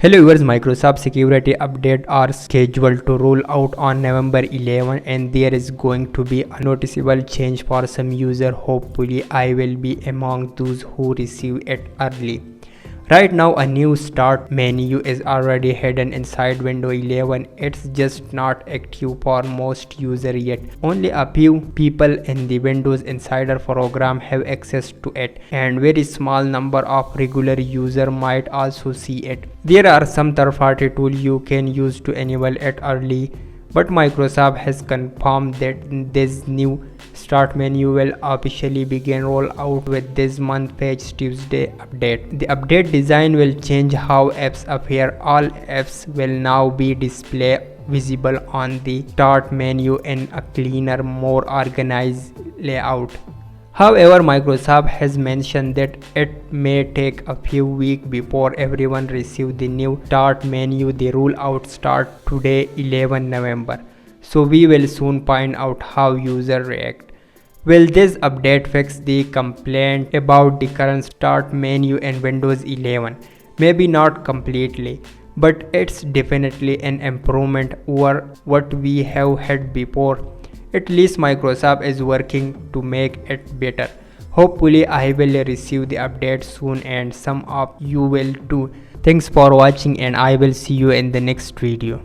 Hello viewers, Microsoft security updates are scheduled to roll out on November 11 and there is going to be a noticeable change for some users. Hopefully I will be among those who receive it early. Right now a new start menu is already hidden inside Windows 11. It's just not active for most users yet. Only a few people in the Windows Insider program have access to it, and very small number of regular users might also see it. There are some third-party tools you can use to enable it early, but Microsoft has confirmed that this new start menu will officially begin rollout with this month's Patch Tuesday update. The update design will change how apps appear. All apps will now be displayed visible on the start menu in a cleaner, more organized layout. However, Microsoft has mentioned that it may take a few weeks before everyone receives the new start menu. The rollout starts today, 11 November. So we will soon find out how users react. Will this update fix the complaint about the current start menu in Windows 11? Maybe not completely, but it's definitely an improvement over what we have had before. At least Microsoft is working to make it better. Hopefully I will receive the update soon and some of you will too. Thanks for watching and I will see you in the next video.